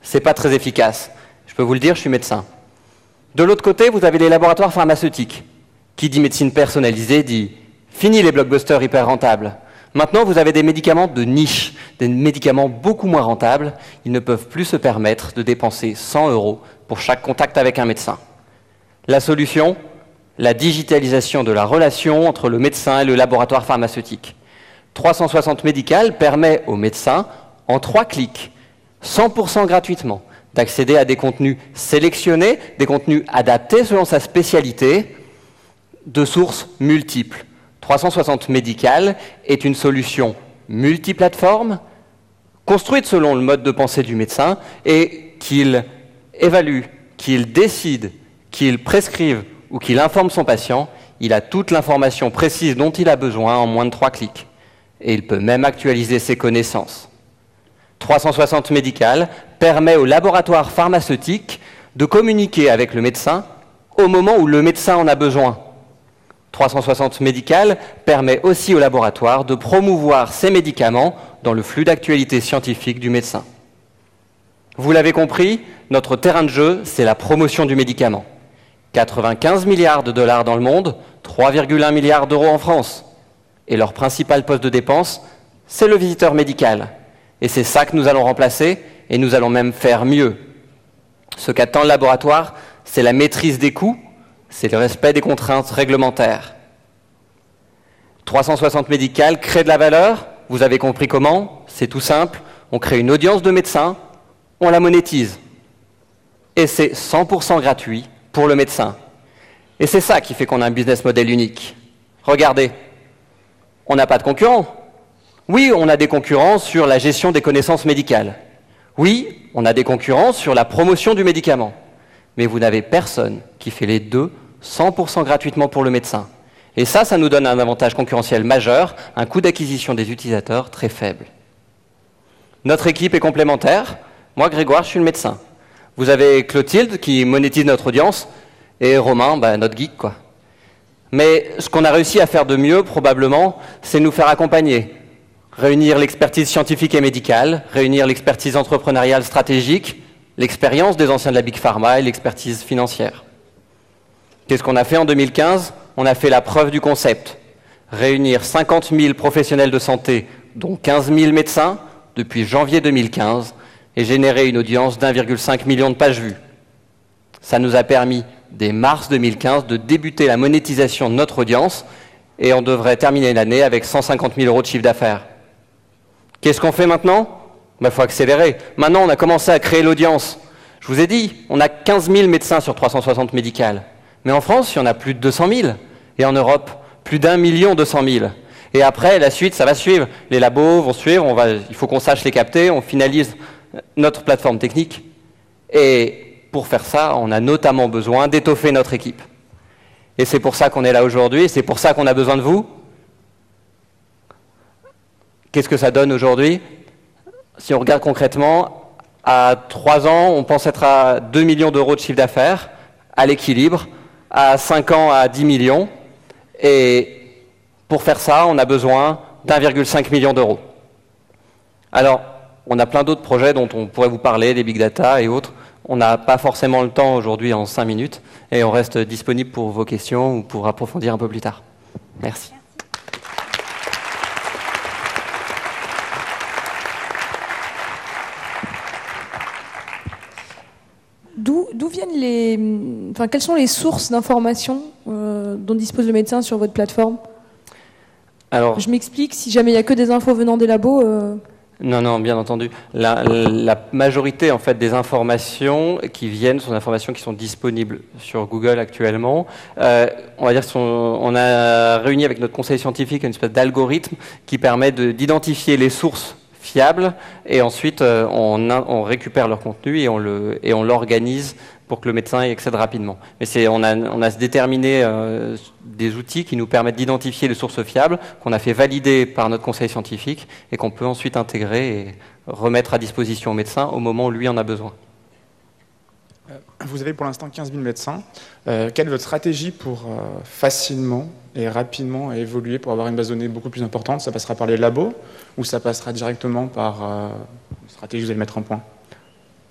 C'est pas très efficace. Je peux vous le dire, je suis médecin. De l'autre côté, vous avez les laboratoires pharmaceutiques. Qui dit médecine personnalisée dit fini les blockbusters hyper rentables. Maintenant, vous avez des médicaments de niche, des médicaments beaucoup moins rentables. Ils ne peuvent plus se permettre de dépenser 100 € pour chaque contact avec un médecin. La solution, la digitalisation de la relation entre le médecin et le laboratoire pharmaceutique. 360 Médical permet aux médecins, en 3 clics, 100% gratuitement, d'accéder à des contenus sélectionnés, des contenus adaptés selon sa spécialité, de sources multiples. 360 Médical est une solution multiplateforme, construite selon le mode de pensée du médecin, et qu'il évalue, qu'il décide, qu'il prescrive ou qu'il informe son patient, il a toute l'information précise dont il a besoin en moins de 3 clics. Et il peut même actualiser ses connaissances. 360 Médical permet au laboratoire pharmaceutique de communiquer avec le médecin au moment où le médecin en a besoin. 360 Médical permet aussi au laboratoire de promouvoir ses médicaments dans le flux d'actualité scientifique du médecin. Vous l'avez compris, notre terrain de jeu, c'est la promotion du médicament. 95 milliards de dollars dans le monde, 3,1 milliards d'euros en France. Et leur principal poste de dépense, c'est le visiteur médical. Et c'est ça que nous allons remplacer, et nous allons même faire mieux. Ce qu'attend le laboratoire, c'est la maîtrise des coûts, c'est le respect des contraintes réglementaires. 360 Médical crée de la valeur, vous avez compris comment, c'est tout simple, on crée une audience de médecins, on la monétise. Et c'est 100% gratuit pour le médecin. Et c'est ça qui fait qu'on a un business model unique. Regardez, on n'a pas de concurrents. Oui, on a des concurrents sur la gestion des connaissances médicales. Oui, on a des concurrents sur la promotion du médicament. Mais vous n'avez personne qui fait les deux 100% gratuitement pour le médecin. Et ça nous donne un avantage concurrentiel majeur, un coût d'acquisition des utilisateurs très faible. Notre équipe est complémentaire. Moi, Grégoire, je suis le médecin. Vous avez Clotilde qui monétise notre audience et Romain, notre geek, quoi. Mais ce qu'on a réussi à faire de mieux, probablement, c'est nous faire accompagner. Réunir l'expertise scientifique et médicale, réunir l'expertise entrepreneuriale stratégique, l'expérience des anciens de la Big Pharma et l'expertise financière. Qu'est-ce qu'on a fait en 2015? On a fait la preuve du concept. Réunir 50 000 professionnels de santé, dont 15 000 médecins, depuis janvier 2015, et générer une audience d'1,5 million de pages vues. Ça nous a permis, dès mars 2015, de débuter la monétisation de notre audience, et on devrait terminer l'année avec 150 000 euros de chiffre d'affaires. Qu'est-ce qu'on fait maintenant? Il faut accélérer. Maintenant, on a commencé à créer l'audience. Je vous ai dit, on a 15 000 médecins sur 360 Médical. Mais en France, il y en a plus de 200 000. Et en Europe, plus d'1 200 000. Et après, la suite, ça va suivre. Les labos vont suivre, il faut qu'on sache les capter, on finalise notre plateforme technique. Et pour faire ça, on a notamment besoin d'étoffer notre équipe. Et c'est pour ça qu'on est là aujourd'hui, et c'est pour ça qu'on a besoin de vous. Qu'est-ce que ça donne aujourd'hui? Si on regarde concrètement, à 3 ans, on pense être à 2 millions d'euros de chiffre d'affaires, à l'équilibre, à 5 ans à 10 millions. Et pour faire ça, on a besoin d'1,5 million d'euros. Alors, on a plein d'autres projets dont on pourrait vous parler, des big data et autres. On n'a pas forcément le temps aujourd'hui en 5 minutes, et on reste disponible pour vos questions ou pour approfondir un peu plus tard. Merci. D'où viennent les... Enfin, quelles sont les sources d'informations dont dispose le médecin sur votre plateforme? Alors, je m'explique, si jamais il n'y a que des infos venant des labos... Non, bien entendu. La majorité en fait, des informations qui viennent sont des informations qui sont disponibles sur Google actuellement. On va dire qu'on a réuni avec notre conseil scientifique une espèce d'algorithme qui permet d'identifier les sources fiables, et ensuite on récupère leur contenu et on l'organise pour que le médecin y accède rapidement. Mais on a déterminé des outils qui nous permettent d'identifier les sources fiables, qu'on a fait valider par notre conseil scientifique et qu'on peut ensuite intégrer et remettre à disposition au médecin au moment où lui en a besoin. Vous avez pour l'instant 15 000 médecins. Quelle est votre stratégie pour facilement et rapidement évoluer pour avoir une base de données beaucoup plus importante? Ça passera par les labos ou ça passera directement par une stratégie que vous allez mettre en point?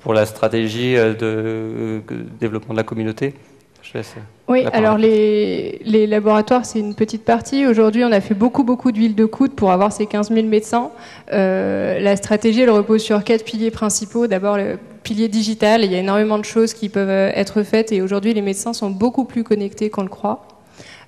Pour la stratégie de développement de la communauté, je laisse. Oui, alors les laboratoires, c'est une petite partie. Aujourd'hui, on a fait beaucoup d'huile de coude pour avoir ces 15 000 médecins. La stratégie, elle repose sur 4 piliers principaux. D'abord, le pilier digital. Il y a énormément de choses qui peuvent être faites et aujourd'hui, les médecins sont beaucoup plus connectés qu'on le croit.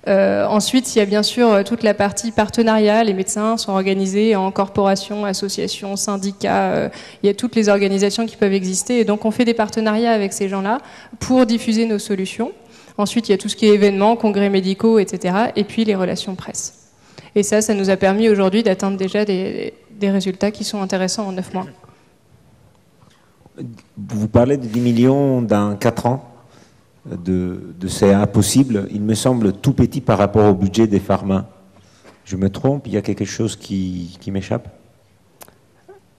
Ensuite, il y a bien sûr toute la partie partenariat. Les médecins sont organisés en corporations, associations, syndicats. Il y a toutes les organisations qui peuvent exister. Et donc, on fait des partenariats avec ces gens-là pour diffuser nos solutions. Ensuite, il y a tout ce qui est événements, congrès médicaux, etc. Et puis, les relations presse. Et ça nous a permis aujourd'hui d'atteindre déjà des résultats qui sont intéressants en 9 mois. Vous parlez de 10 millions dans 4 ans de CA possible. Il me semble tout petit par rapport au budget des pharma. Je me trompe? Il y a quelque chose qui m'échappe?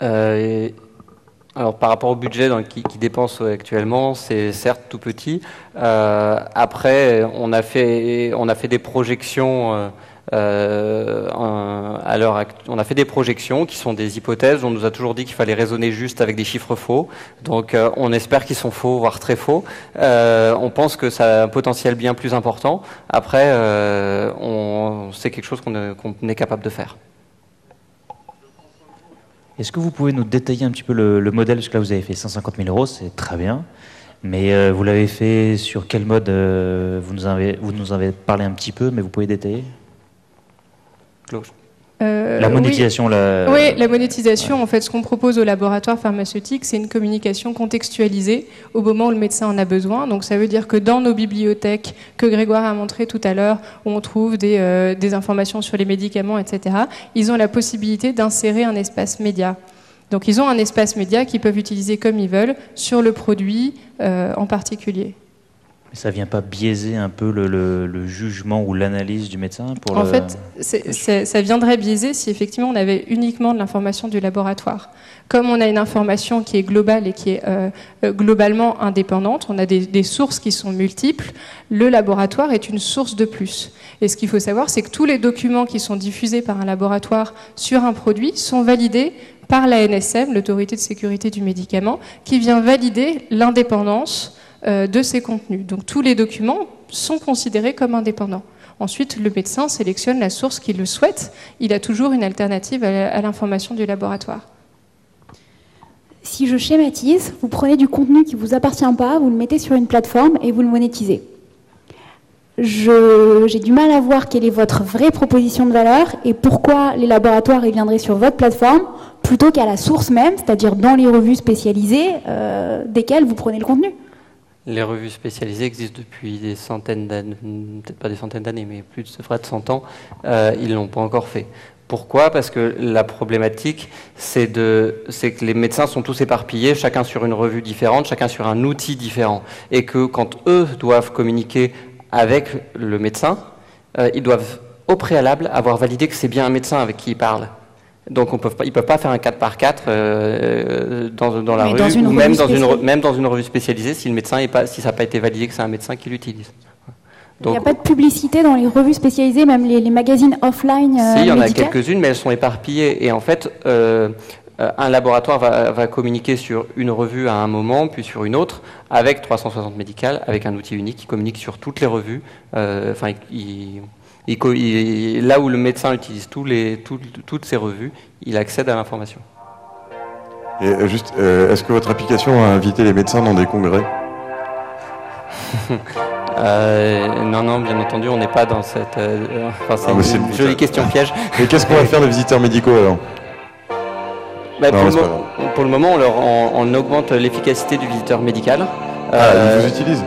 Alors par rapport au budget qui dépense actuellement, c'est certes tout petit. Après, on a fait des projections On a fait des projections qui sont des hypothèses. On nous a toujours dit qu'il fallait raisonner juste avec des chiffres faux. Donc on espère qu'ils sont faux, voire très faux. On pense que ça a un potentiel bien plus important. Après, c'est quelque chose qu'on est capable de faire. Est-ce que vous pouvez nous détailler un petit peu le modèle? Parce que là, vous avez fait 150 000 euros, c'est très bien. Mais vous l'avez fait sur quel mode? Vous nous avez parlé un petit peu, mais vous pouvez détailler? La monétisation, oui, la monétisation, en fait, ce qu'on propose au laboratoire pharmaceutique, c'est une communication contextualisée au moment où le médecin en a besoin. Donc ça veut dire que dans nos bibliothèques, que Grégoire a montré tout à l'heure, où on trouve des informations sur les médicaments, etc., ils ont la possibilité d'insérer un espace média. Donc ils ont un espace média qu'ils peuvent utiliser comme ils veulent sur le produit en particulier. Ça ne vient pas biaiser un peu le jugement ou l'analyse du médecin En fait, ça viendrait biaiser si effectivement on avait uniquement de l'information du laboratoire. Comme on a une information qui est globale et qui est globalement indépendante, on a des sources qui sont multiples, le laboratoire est une source de plus. Et ce qu'il faut savoir, c'est que tous les documents qui sont diffusés par un laboratoire sur un produit sont validés par l'ANSM, l'autorité de sécurité du médicament, qui vient valider l'indépendance de ces contenus. Donc tous les documents sont considérés comme indépendants. Ensuite, le médecin sélectionne la source qu'il le souhaite. Il a toujours une alternative à l'information du laboratoire. Si je schématise, vous prenez du contenu qui ne vous appartient pas, vous le mettez sur une plateforme et vous le monétisez. J'ai du mal à voir quelle est votre vraie proposition de valeur et pourquoi les laboratoires viendraient sur votre plateforme plutôt qu'à la source même, c'est-à-dire dans les revues spécialisées desquelles vous prenez le contenu. Les revues spécialisées existent depuis des centaines d'années, peut-être pas des centaines d'années, mais plus de 100 ans. Ils ne l'ont pas encore fait. Pourquoi? Parce que la problématique, c'est que les médecins sont tous éparpillés, chacun sur une revue différente, chacun sur un outil différent. Et que quand eux doivent communiquer avec le médecin, ils doivent au préalable avoir validé que c'est bien un médecin avec qui ils parlent. Donc ils ne peuvent pas faire un 4x4 dans la rue, ou même dans une revue spécialisée si ça n'a pas été validé que c'est un médecin qui l'utilise. Il n'y a pas de publicité dans les revues spécialisées, même les magazines offline Si, il y en a quelques-unes, mais elles sont éparpillées. Et en fait, un laboratoire va communiquer sur une revue à un moment, puis sur une autre, avec 360 médicales, avec un outil unique qui communique sur toutes les revues. Là où le médecin utilise toutes ces revues, il accède à l'information. Et est-ce que votre application a invité les médecins dans des congrès? Non, bien entendu, on n'est pas dans cette... c'est une jolie question piège. Et qu'est-ce qu'on va faire des visiteurs médicaux alors? Pour le moment, on augmente l'efficacité du visiteur médical. Ils vous utilisent?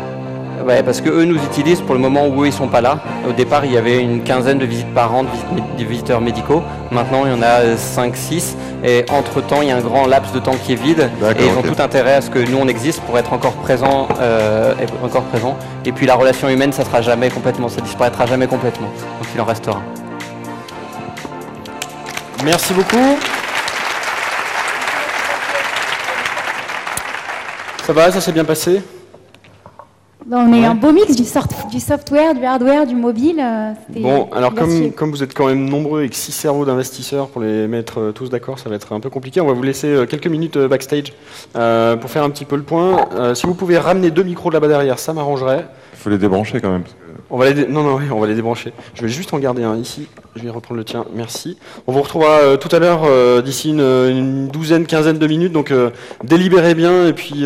Ouais, parce qu'eux nous utilisent pour le moment où eux ils sont pas là. Au départ, il y avait une quinzaine de visites par an de visiteurs médicaux. Maintenant, il y en a 5-6. Et entre-temps, il y a un grand laps de temps qui est vide. Et ils ont tout intérêt à ce que nous, on existe pour être encore présents. Et puis la relation humaine, ça disparaîtra jamais complètement. Donc il en restera. Merci beaucoup. Ça va, ça s'est bien passé? On est un beau mix du software, du hardware, du mobile. Bon, alors comme vous êtes quand même nombreux et que 6 cerveaux d'investisseurs pour les mettre tous d'accord, ça va être un peu compliqué. On va vous laisser quelques minutes backstage pour faire un petit peu le point. Si vous pouvez ramener 2 micros là-bas derrière, ça m'arrangerait. Il faut les débrancher quand même. On va les débrancher. Je vais juste en garder un ici. Je vais reprendre le tien. Merci. On vous retrouvera tout à l'heure d'ici une douzaine, quinzaine de minutes. Donc délibérez bien et puis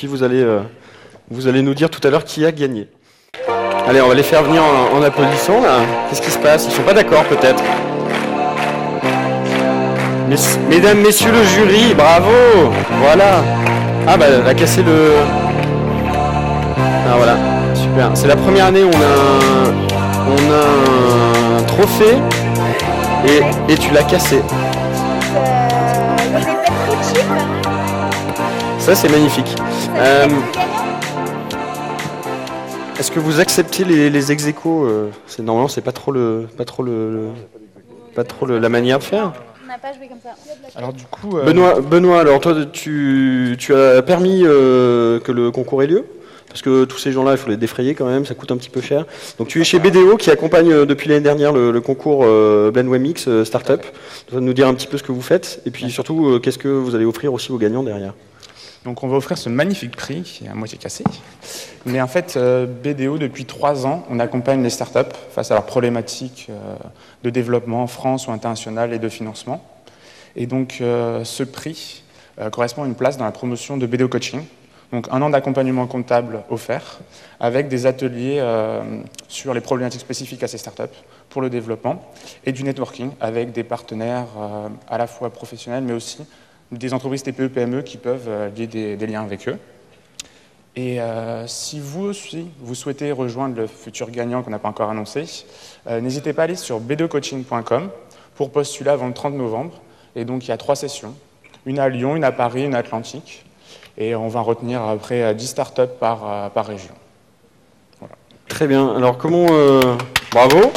vous allez nous dire tout à l'heure qui a gagné. Allez, on va les faire venir en applaudissant là. Qu'est-ce qui se passe? Ils sont pas d'accord peut-être. Mesdames, messieurs le jury, bravo. Voilà. Ah bah elle a cassé le... Ah voilà. Super. C'est la première année où on a un trophée et tu l'as cassé. Ça c'est magnifique. Est-ce que vous acceptez les ex-aequo? Normalement c'est pas trop la manière de faire. On n'a pas joué comme ça. Alors du coup, Benoît, alors toi tu as permis que le concours ait lieu. parce que tous ces gens-là, il faut les défrayer quand même, ça coûte un petit peu cher. Donc tu es chez BDO qui accompagne depuis l'année dernière le concours BlendWMX Startup. Tu vas nous dire un petit peu ce que vous faites et puis surtout qu'est-ce que vous allez offrir aussi aux gagnants derrière. Donc on va offrir ce magnifique prix qui est à moitié cassé. Mais en fait, BDO, depuis 3 ans, on accompagne les startups face à leurs problématiques de développement en France ou international et de financement. Et donc ce prix correspond à une place dans la promotion de BDO Coaching. Donc 1 an d'accompagnement comptable offert avec des ateliers sur les problématiques spécifiques à ces startups pour le développement et du networking avec des partenaires à la fois professionnels mais aussi des entreprises TPE-PME qui peuvent lier des liens avec eux. Et si vous aussi, vous souhaitez rejoindre le futur gagnant qu'on n'a pas encore annoncé, n'hésitez pas à aller sur bdocoaching.com pour postuler avant le 30 novembre. Et donc il y a 3 sessions, une à Lyon, une à Paris, une à Atlantique. Et on va retenir après 10 startups par région. Voilà. Très bien. Alors comment... bravo.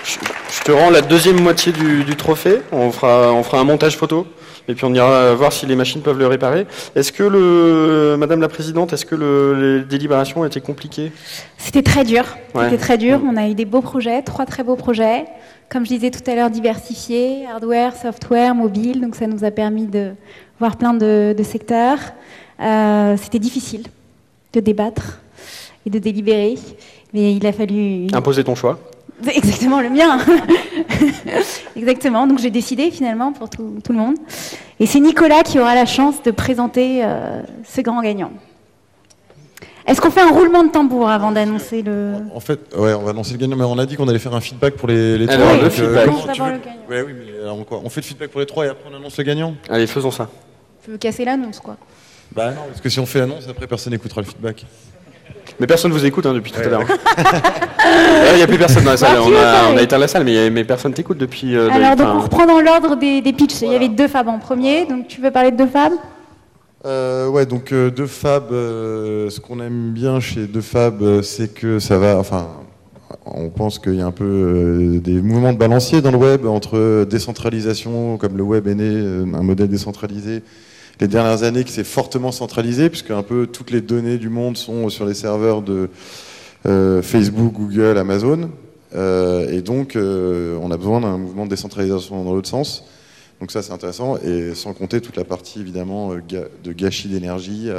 Je te rends la deuxième moitié du trophée. On fera un montage photo. Et puis on ira voir si les machines peuvent le réparer. Est-ce que Madame la Présidente, est-ce que les délibérations étaient compliquées? C'était très dur. Ouais. C'était très dur. On a eu des beaux projets, 3 très beaux projets. Comme je disais tout à l'heure, diversifiés, hardware, software, mobile. Donc ça nous a permis de voir plein de secteurs. C'était difficile de débattre et de délibérer. Mais il a fallu... Imposer ton choix. Exactement, le mien. Exactement. Donc j'ai décidé finalement pour tout le monde. Et c'est Nicolas qui aura la chance de présenter ce grand gagnant. Est-ce qu'on fait un roulement de tambour avant d'annoncer le... En fait, ouais, on va annoncer le gagnant, mais on a dit qu'on allait faire un feedback pour les 3. Alors, le feedback. Ouais, oui, mais alors quoi, on fait le feedback pour les 3 et après on annonce le gagnant? Allez, faisons ça. Tu veux casser l'annonce, quoi. Bah non, parce que si on fait l'annonce, après personne n'écoutera le feedback. Mais personne vous écoute depuis tout à l'heure. Il n'y a plus personne dans la salle. On a éteint la salle, mais personne t'écoute depuis... Alors, donc on reprend dans l'ordre des pitchs. Voilà. Il y avait 2 fab en premier, donc tu veux parler de 2 fab? Ouais, donc 2 fab, ce qu'on aime bien chez 2 fab, c'est que ça va... Enfin, on pense qu'il y a un peu des mouvements de balancier dans le web, entre décentralisation, comme le web est né, un modèle décentralisé, les dernières années qui s'est fortement centralisé, puisque un peu toutes les données du monde sont sur les serveurs de Facebook, Google, Amazon. Et donc, on a besoin d'un mouvement de décentralisation dans l'autre sens. Donc ça, c'est intéressant. Et sans compter toute la partie, évidemment, de gâchis d'énergie,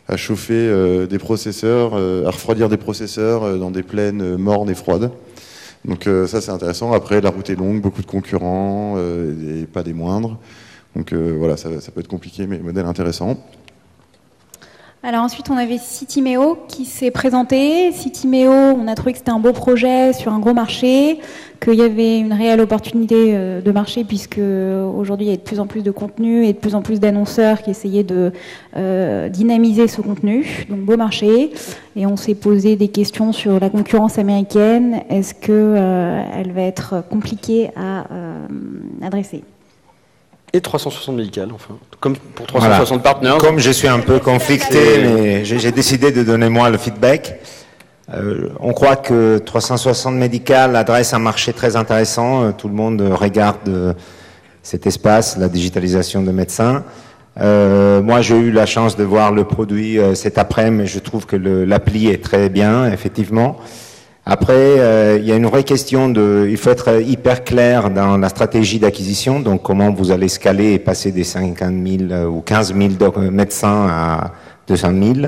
à chauffer des processeurs, à refroidir des processeurs dans des plaines mornes et froides. Donc ça, c'est intéressant. Après, la route est longue, beaucoup de concurrents, et pas des moindres. Donc voilà, ça peut être compliqué, mais modèle intéressant. Alors ensuite, on avait Citimeo qui s'est présenté. Citimeo, on a trouvé que c'était un beau projet sur un gros marché, qu'il y avait une réelle opportunité de marché, puisque aujourd'hui, il y a de plus en plus de contenu et de plus en plus d'annonceurs qui essayaient de dynamiser ce contenu. Donc beau marché. Et on s'est posé des questions sur la concurrence américaine. Est-ce qu'elle va être compliquée à adresser ? Et 360 médical, enfin, comme pour 360 partenaires. Comme je suis un peu conflicté, mais j'ai décidé de donner moi le feedback. On croit que 360 médical adresse un marché très intéressant. Tout le monde regarde cet espace, la digitalisation de médecins. Moi, j'ai eu la chance de voir le produit cet après-midi, mais je trouve que l'appli est très bien, effectivement. Après, il y a une vraie question il faut être hyper clair dans la stratégie d'acquisition, donc comment vous allez scaler et passer des 50 000 ou 15 000 médecins à 200 000.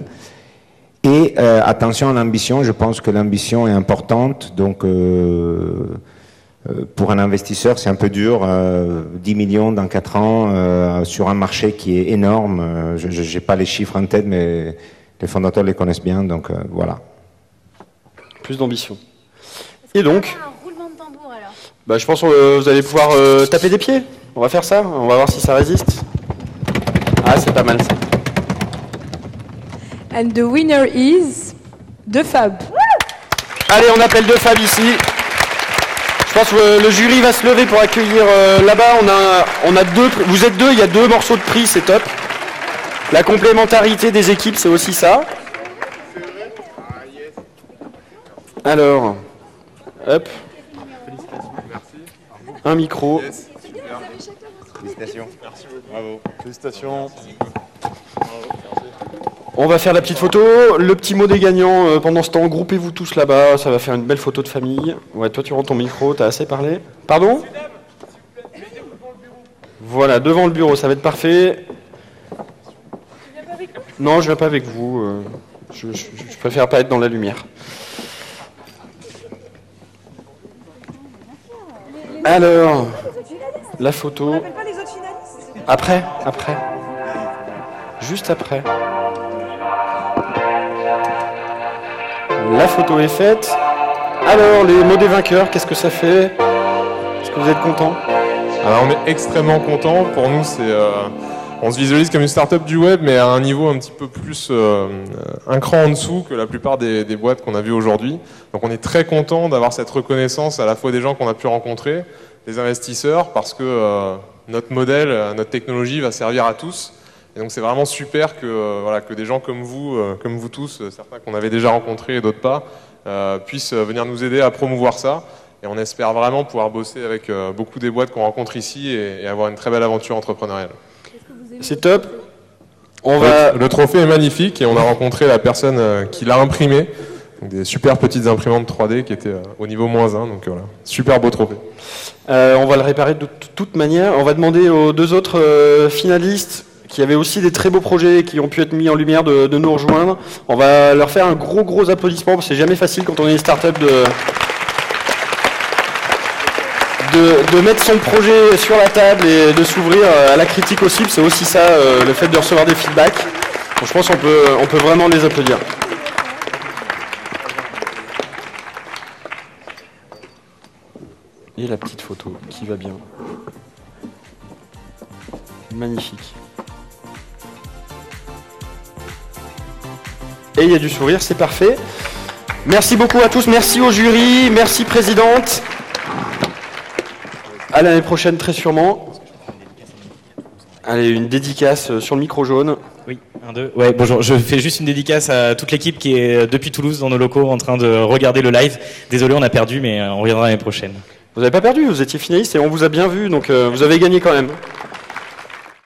Et attention à l'ambition, je pense que l'ambition est importante, donc pour un investisseur c'est un peu dur, 10 millions dans 4 ans sur un marché qui est énorme, je n'ai pas les chiffres en tête, mais les fondateurs les connaissent bien, donc voilà. Plus d'ambition. Et donc, un roulement de tambour alors. Bah, je pense que vous allez pouvoir taper des pieds. On va faire ça. On va voir si ça résiste. Ah, c'est pas mal ça. And the winner is 2 fab. Allez, on appelle 2 fab ici. Je pense que le jury va se lever pour accueillir là-bas. On a 2. Vous êtes 2. Il y a 2 morceaux de prix. C'est top. La complémentarité des équipes, c'est aussi ça. Alors, hop, un micro. Yes. Félicitations. Merci beaucoup. Bravo. Félicitations. Bravo. Merci. On va faire la petite photo. Le petit mot des gagnants, pendant ce temps, groupez-vous tous là-bas. Ça va faire une belle photo de famille. Ouais, toi, tu rends ton micro, t'as assez parlé. Pardon ? Voilà, devant le bureau, ça va être parfait. Non, je viens pas avec vous. Je préfère pas être dans la lumière. Alors, la photo. Après. Juste après. La photo est faite. Alors, les mots des vainqueurs, qu'est-ce que ça fait? Est-ce que vous êtes contents? Alors, on est extrêmement contents. Pour nous, on se visualise comme une start-up du web, mais à un niveau un petit peu plus, un cran en dessous que la plupart des boîtes qu'on a vues aujourd'hui. Donc on est très content d'avoir cette reconnaissance à la fois des gens qu'on a pu rencontrer, des investisseurs, parce que notre modèle, notre technologie va servir à tous. Et donc c'est vraiment super que des gens comme vous tous, certains qu'on avait déjà rencontrés et d'autres pas, puissent venir nous aider à promouvoir ça. Et on espère vraiment pouvoir bosser avec beaucoup des boîtes qu'on rencontre ici et avoir une très belle aventure entrepreneuriale. C'est top. Le trophée est magnifique et on a rencontré la personne qui l'a imprimé. Donc des super petites imprimantes 3D qui étaient au niveau -1. Donc voilà, super beau trophée. On va le réparer de toute manière. On va demander aux deux autres finalistes qui avaient aussi des très beaux projets et qui ont pu être mis en lumière de nous rejoindre. On va leur faire un gros applaudissement parce que c'est jamais facile quand on est une start-up de mettre son projet sur la table et de s'ouvrir à la critique aussi. C'est aussi ça, le fait de recevoir des feedbacks. Donc, je pense qu'on peut vraiment les applaudir. Et la petite photo qui va bien. Magnifique. Et il y a du sourire, c'est parfait. Merci beaucoup à tous, merci au jury, merci présidente. À l'année prochaine, très sûrement. Allez, une dédicace sur le micro jaune. Oui, 1, 2. Ouais, bonjour. Je fais juste une dédicace à toute l'équipe qui est depuis Toulouse dans nos locaux en train de regarder le live. Désolé, on a perdu, mais on reviendra l'année prochaine. Vous n'avez pas perdu, vous étiez finaliste et on vous a bien vu, donc vous avez gagné quand même.